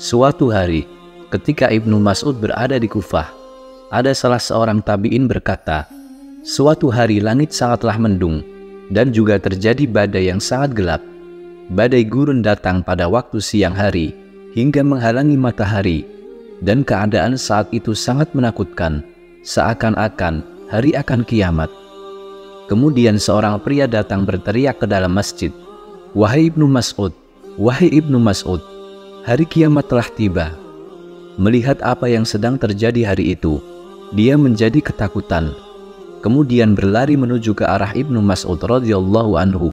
Suatu hari, ketika Ibnu Mas'ud berada di Kufah, ada salah seorang tabi'in berkata, suatu hari langit sangatlah mendung, dan juga terjadi badai yang sangat gelap. Badai gurun datang pada waktu siang hari, hingga menghalangi matahari, dan keadaan saat itu sangat menakutkan, seakan-akan hari akan kiamat. Kemudian seorang pria datang berteriak ke dalam masjid, "Wahai Ibnu Mas'ud, wahai Ibnu Mas'ud, hari kiamat telah tiba." Melihat apa yang sedang terjadi hari itu, dia menjadi ketakutan. Kemudian berlari menuju ke arah Ibnu Mas'ud radhiyallahu anhu.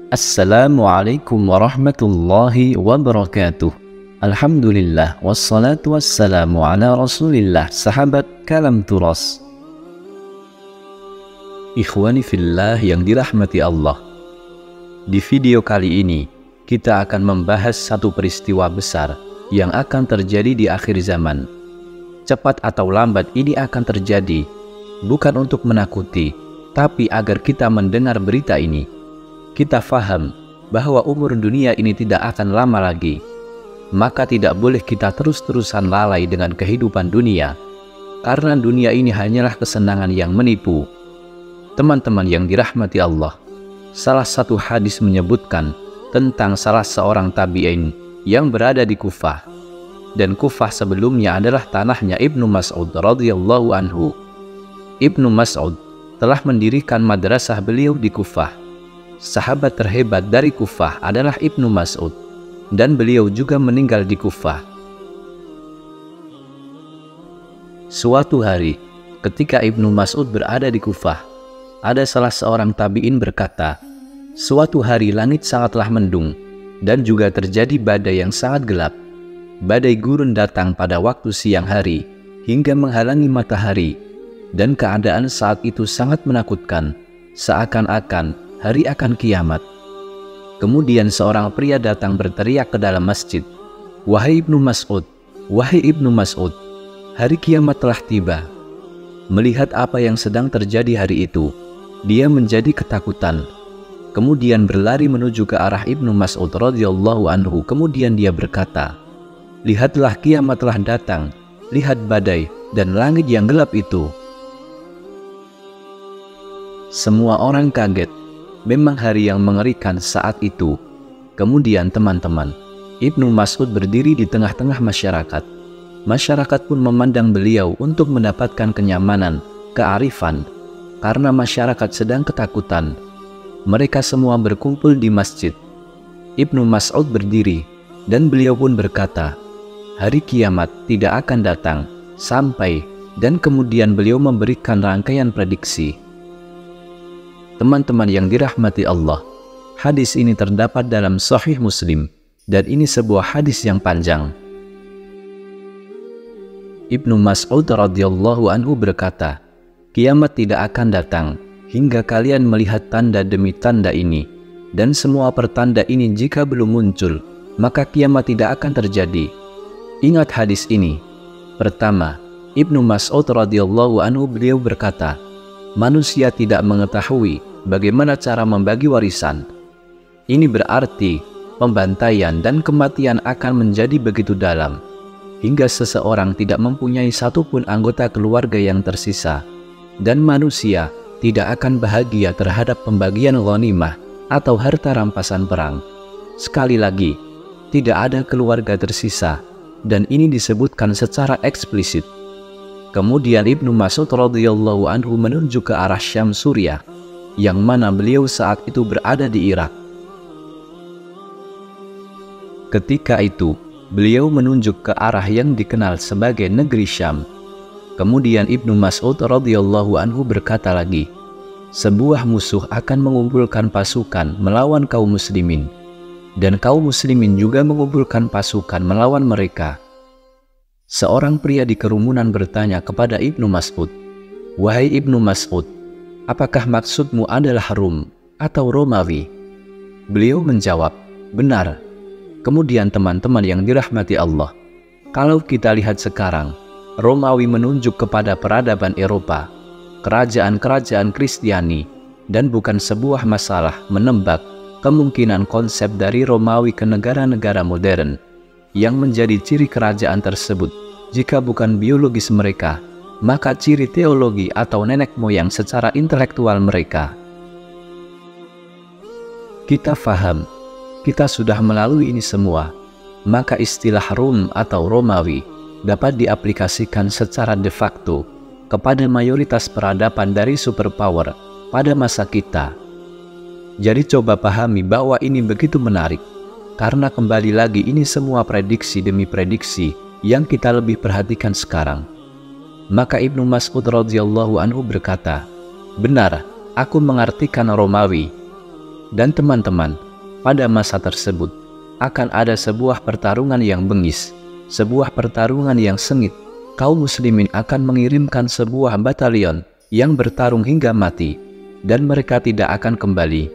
Assalamualaikum warahmatullahi wabarakatuh. Alhamdulillah, wassalatu wassalamu ala rasulillah. Sahabat Kalam Turas, ikhwani fillah yang dirahmati Allah, di video kali ini kita akan membahas satu peristiwa besar yang akan terjadi di akhir zaman. Cepat atau lambat ini akan terjadi, bukan untuk menakuti, tapi agar kita mendengar berita ini, kita faham bahwa umur dunia ini tidak akan lama lagi. Maka tidak boleh kita terus-terusan lalai dengan kehidupan dunia, karena dunia ini hanyalah kesenangan yang menipu. Teman-teman yang dirahmati Allah, salah satu hadis menyebutkan tentang salah seorang tabi'in yang berada di Kufah, dan Kufah sebelumnya adalah tanahnya Ibnu Mas'ud radhiyallahu anhu. Ibnu Mas'ud telah mendirikan madrasah beliau di Kufah. Sahabat terhebat dari Kufah adalah Ibnu Mas'ud, dan beliau juga meninggal di Kufah. Suatu hari, ketika Ibnu Mas'ud berada di Kufah, ada salah seorang tabi'in berkata, suatu hari langit sangatlah mendung, dan juga terjadi badai yang sangat gelap. Badai gurun datang pada waktu siang hari, hingga menghalangi matahari, dan keadaan saat itu sangat menakutkan, seakan-akan hari akan kiamat. Kemudian seorang pria datang berteriak ke dalam masjid, "Wahai Ibnu Mas'ud, wahai Ibnu Mas'ud, hari kiamat telah tiba." Melihat apa yang sedang terjadi hari itu, dia menjadi ketakutan. Kemudian berlari menuju ke arah Ibnu Mas'ud radhiyallahu anhu. Kemudian dia berkata, "Lihatlah, kiamat telah datang. Lihat badai dan langit yang gelap itu." Semua orang kaget. Memang hari yang mengerikan saat itu. Kemudian teman-teman, Ibnu Mas'ud berdiri di tengah-tengah masyarakat. Masyarakat pun memandang beliau untuk mendapatkan kenyamanan, kearifan, karena masyarakat sedang ketakutan. Mereka semua berkumpul di masjid. Ibnu Mas'ud berdiri, dan beliau pun berkata, hari kiamat tidak akan datang sampai, dan kemudian beliau memberikan rangkaian prediksi. Teman-teman yang dirahmati Allah, hadis ini terdapat dalam Sahih Muslim, dan ini sebuah hadis yang panjang. Ibnu Mas'ud radhiyallahu anhu berkata, kiamat tidak akan datang hingga kalian melihat tanda demi tanda ini, dan semua pertanda ini jika belum muncul, maka kiamat tidak akan terjadi. Ingat hadis ini. Pertama, Ibnu Mas'ud radhiyallahu anhu beliau berkata, manusia tidak mengetahui bagaimana cara membagi warisan. Ini berarti pembantaian dan kematian akan menjadi begitu dalam, hingga seseorang tidak mempunyai satupun anggota keluarga yang tersisa, dan manusia tidak akan bahagia terhadap pembagian ghanimah atau harta rampasan perang. Sekali lagi, tidak ada keluarga tersisa, dan ini disebutkan secara eksplisit. Kemudian Ibnu Mas'ud radhiyallahu anhu menunjuk ke arah Syam Suriah, yang mana beliau saat itu berada di Irak. Ketika itu, beliau menunjuk ke arah yang dikenal sebagai negeri Syam. Kemudian Ibnu Mas'ud radhiyallahu anhu berkata lagi, sebuah musuh akan mengumpulkan pasukan melawan kaum muslimin, dan kaum muslimin juga mengumpulkan pasukan melawan mereka. Seorang pria di kerumunan bertanya kepada Ibnu Mas'ud, wahai Ibnu Mas'ud, apakah maksudmu adalah Rum atau Romawi? Beliau menjawab, benar. Kemudian teman-teman yang dirahmati Allah, kalau kita lihat sekarang, Romawi menunjuk kepada peradaban Eropa, kerajaan-kerajaan Kristiani, dan bukan sebuah masalah menembak kemungkinan konsep dari Romawi ke negara-negara modern yang menjadi ciri kerajaan tersebut. Jika bukan biologis mereka, maka ciri teologi atau nenek moyang secara intelektual mereka. Kita faham, kita sudah melalui ini semua, maka istilah Rum atau Romawi dapat diaplikasikan secara de facto kepada mayoritas peradaban dari superpower pada masa kita. Jadi coba pahami bahwa ini begitu menarik, karena kembali lagi ini semua prediksi demi prediksi yang kita lebih perhatikan sekarang. Maka Ibnu Mas'ud radhiyallahu anhu berkata, "Benar, aku mengartikan Romawi." Dan teman-teman, pada masa tersebut akan ada sebuah pertarungan yang bengis, sebuah pertarungan yang sengit. Kaum muslimin akan mengirimkan sebuah batalion yang bertarung hingga mati, dan mereka tidak akan kembali.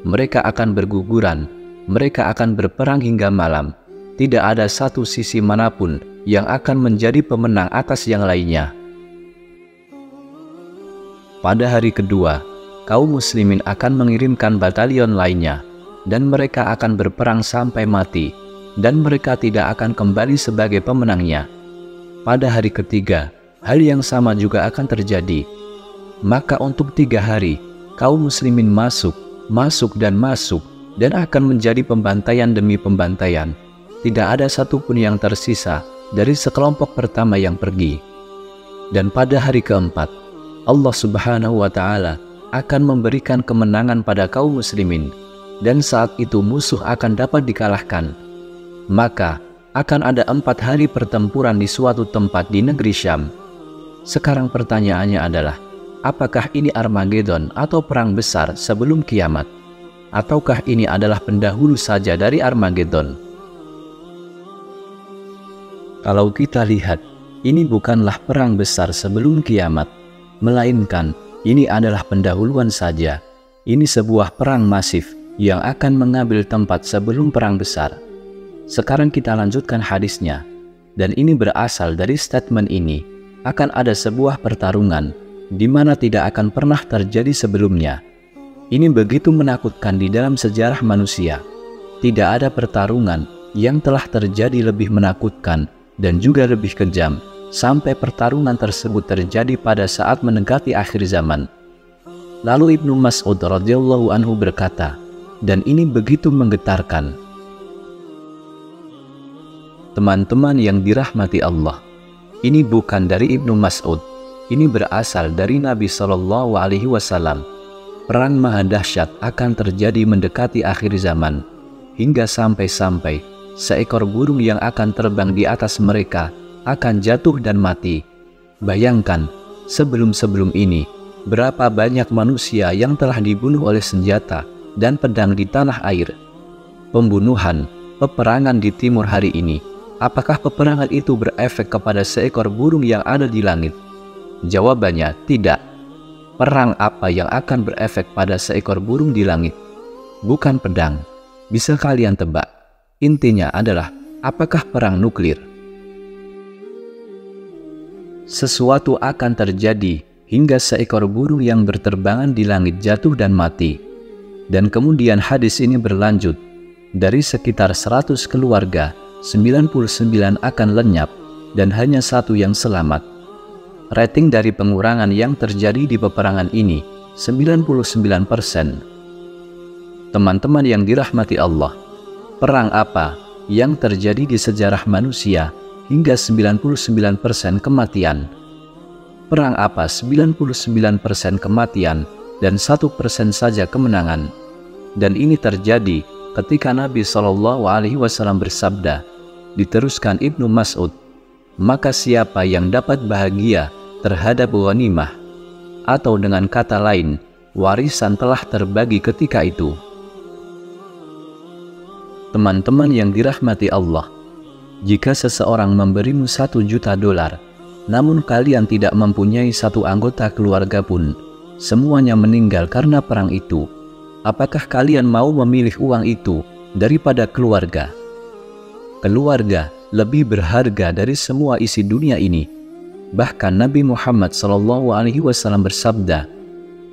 Mereka akan berguguran, mereka akan berperang hingga malam. Tidak ada satu sisi manapun yang akan menjadi pemenang atas yang lainnya. Pada hari kedua, kaum muslimin akan mengirimkan batalion lainnya, dan mereka akan berperang sampai mati, dan mereka tidak akan kembali sebagai pemenangnya. Pada hari ketiga, hal yang sama juga akan terjadi. Maka untuk 3 hari, kaum muslimin masuk, dan akan menjadi pembantaian demi pembantaian. Tidak ada satupun yang tersisa dari sekelompok pertama yang pergi. Dan pada hari keempat, Allah Subhanahu wa Ta'ala akan memberikan kemenangan pada kaum muslimin, dan saat itu musuh akan dapat dikalahkan. Maka akan ada 4 hari pertempuran di suatu tempat di negeri Syam. Sekarang pertanyaannya adalah, apakah ini Armageddon atau perang besar sebelum kiamat? Ataukah ini adalah pendahulu saja dari Armageddon? Kalau kita lihat, ini bukanlah perang besar sebelum kiamat, melainkan ini adalah pendahuluan saja. Ini sebuah perang masif yang akan mengambil tempat sebelum perang besar. Sekarang kita lanjutkan hadisnya, dan ini berasal dari statement ini. Akan ada sebuah pertarungan di mana tidak akan pernah terjadi sebelumnya. Ini begitu menakutkan di dalam sejarah manusia. Tidak ada pertarungan yang telah terjadi lebih menakutkan dan juga lebih kejam, sampai pertarungan tersebut terjadi pada saat mendekati akhir zaman. Lalu Ibnu Mas'ud radhiyallahu anhu berkata, dan ini begitu menggetarkan. Teman-teman yang dirahmati Allah, ini bukan dari Ibnu Mas'ud, ini berasal dari Nabi Shallallahu Alaihi Wasallam. Perang maha dahsyat akan terjadi mendekati akhir zaman, hingga sampai-sampai seekor burung yang akan terbang di atas mereka akan jatuh dan mati. Bayangkan, sebelum-sebelum ini, berapa banyak manusia yang telah dibunuh oleh senjata dan pedang di tanah air. Pembunuhan, peperangan di timur hari ini, apakah peperangan itu berefek kepada seekor burung yang ada di langit? Jawabannya, tidak. Perang apa yang akan berefek pada seekor burung di langit? Bukan pedang. Bisa kalian tebak? Intinya adalah, apakah perang nuklir? Sesuatu akan terjadi hingga seekor burung yang berterbangan di langit jatuh dan mati. Dan kemudian hadis ini berlanjut, dari sekitar 100 keluarga, 99 akan lenyap dan hanya 1 yang selamat. Rating dari pengurangan yang terjadi di peperangan ini 99%. Teman-teman yang dirahmati Allah, perang apa yang terjadi di sejarah manusia hingga 99% kematian? Perang apa 99% kematian dan 1% saja kemenangan? Dan ini terjadi ketika Nabi Shallallahu Alaihi Wasallam bersabda, diteruskan Ibnu Mas'ud, maka siapa yang dapat bahagia terhadap ghanimah, atau dengan kata lain, warisan telah terbagi ketika itu. Teman-teman yang dirahmati Allah, jika seseorang memberimu $1 juta, namun kalian tidak mempunyai 1 anggota keluarga pun, semuanya meninggal karena perang itu, apakah kalian mau memilih uang itu daripada keluarga? keluarga lebih berharga dari semua isi dunia ini. Bahkan Nabi Muhammad SAW bersabda,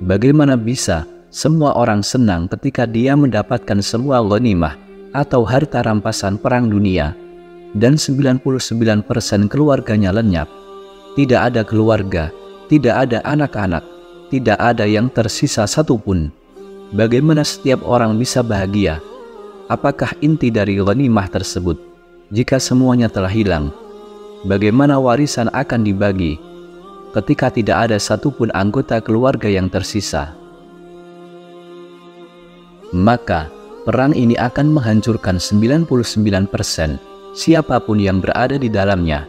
bagaimana bisa semua orang senang ketika dia mendapatkan semua ghanimah atau harta rampasan perang dunia, dan 99% keluarganya lenyap. Tidak ada keluarga, tidak ada anak-anak, tidak ada yang tersisa satupun. Bagaimana setiap orang bisa bahagia? Apakah inti dari ghanimah tersebut jika semuanya telah hilang? Bagaimana warisan akan dibagi ketika tidak ada satupun anggota keluarga yang tersisa? Maka perang ini akan menghancurkan 99% siapapun yang berada di dalamnya.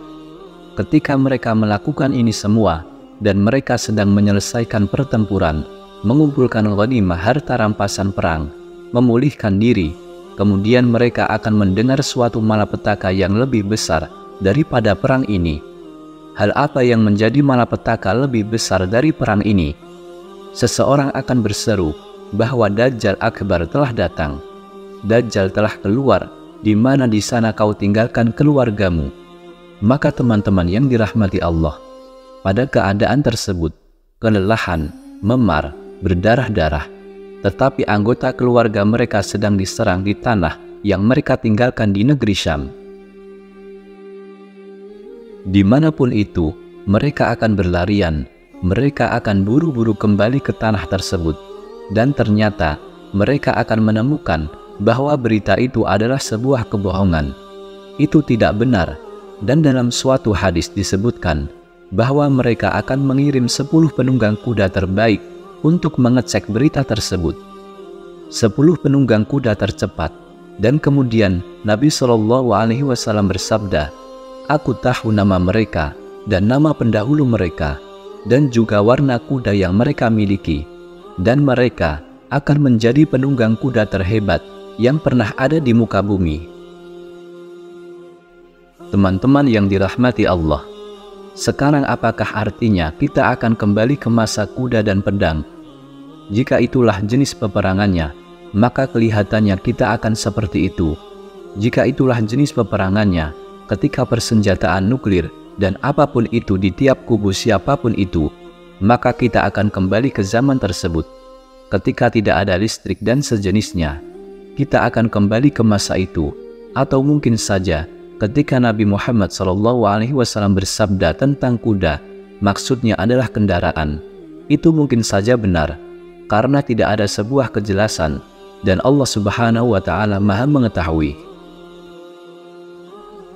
Ketika mereka melakukan ini semua dan mereka sedang menyelesaikan pertempuran, mengumpulkan ghanimah harta rampasan perang, memulihkan diri, kemudian mereka akan mendengar suatu malapetaka yang lebih besar daripada perang ini. Hal apa yang menjadi malapetaka lebih besar dari perang ini? Seseorang akan berseru bahwa Dajjal Akbar telah datang. Dajjal telah keluar, di mana di sana kau tinggalkan keluargamu. Maka teman-teman yang dirahmati Allah, pada keadaan tersebut, kelelahan, memar, berdarah-darah, tetapi anggota keluarga mereka sedang diserang di tanah yang mereka tinggalkan di negeri Syam. Dimanapun itu, mereka akan berlarian, mereka akan buru-buru kembali ke tanah tersebut, dan ternyata mereka akan menemukan bahwa berita itu adalah sebuah kebohongan. Itu tidak benar, dan dalam suatu hadis disebutkan bahwa mereka akan mengirim 10 penunggang kuda terbaik untuk mengecek berita tersebut. 10 penunggang kuda tercepat, dan kemudian Nabi SAW bersabda, aku tahu nama mereka dan nama pendahulu mereka, dan juga warna kuda yang mereka miliki, dan mereka akan menjadi penunggang kuda terhebat yang pernah ada di muka bumi. Teman-teman yang dirahmati Allah, sekarang apakah artinya kita akan kembali ke masa kuda dan pedang? Jika itulah jenis peperangannya, maka kelihatannya kita akan seperti itu. Jika itulah jenis peperangannya, ketika persenjataan nuklir dan apapun itu di tiap kubu siapapun itu, maka kita akan kembali ke zaman tersebut. Ketika tidak ada listrik dan sejenisnya, kita akan kembali ke masa itu. Atau mungkin saja ketika Nabi Muhammad SAW bersabda tentang kuda, maksudnya adalah kendaraan. Itu mungkin saja benar, karena tidak ada sebuah kejelasan, dan Allah Subhanahu wa Ta'ala Maha Mengetahui.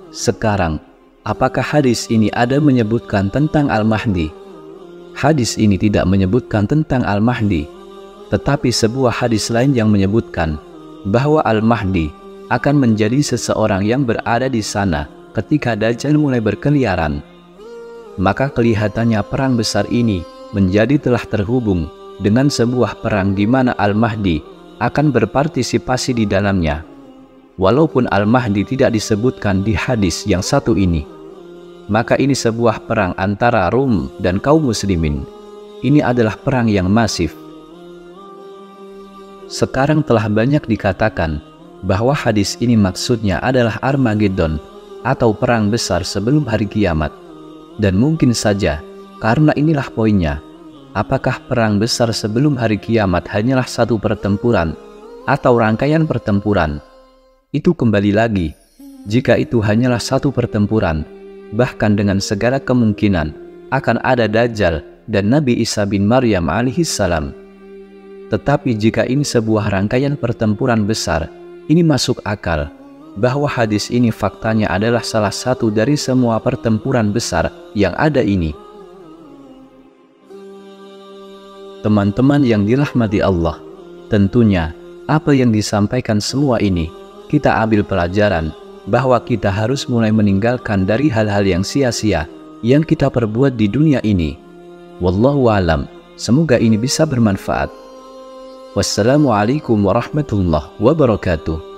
Sekarang, apakah hadis ini ada menyebutkan tentang Al-Mahdi? Hadis ini tidak menyebutkan tentang Al-Mahdi, tetapi sebuah hadis lain yang menyebutkan bahwa Al-Mahdi akan menjadi seseorang yang berada di sana ketika Dajjal mulai berkeliaran. Maka kelihatannya perang besar ini menjadi telah terhubung dengan sebuah perang di mana Al-Mahdi akan berpartisipasi di dalamnya. Walaupun Al-Mahdi tidak disebutkan di hadis yang satu ini, maka ini sebuah perang antara Rum dan kaum muslimin. Ini adalah perang yang masif. Sekarang telah banyak dikatakan bahwa hadis ini maksudnya adalah Armageddon atau perang besar sebelum hari kiamat. Dan mungkin saja karena inilah poinnya, apakah perang besar sebelum hari kiamat hanyalah satu pertempuran atau rangkaian pertempuran? Itu kembali lagi, jika itu hanyalah satu pertempuran, bahkan dengan segala kemungkinan akan ada Dajjal dan Nabi Isa bin Maryam alaihissalam. Tetapi jika ini sebuah rangkaian pertempuran besar, ini masuk akal bahwa hadis ini faktanya adalah salah satu dari semua pertempuran besar yang ada ini. Teman-teman yang dirahmati Allah, tentunya apa yang disampaikan semua ini kita ambil pelajaran bahwa kita harus mulai meninggalkan dari hal-hal yang sia-sia yang kita perbuat di dunia ini. Wallahu a'lam. Semoga ini bisa bermanfaat. Wassalamualaikum warahmatullahi wabarakatuh.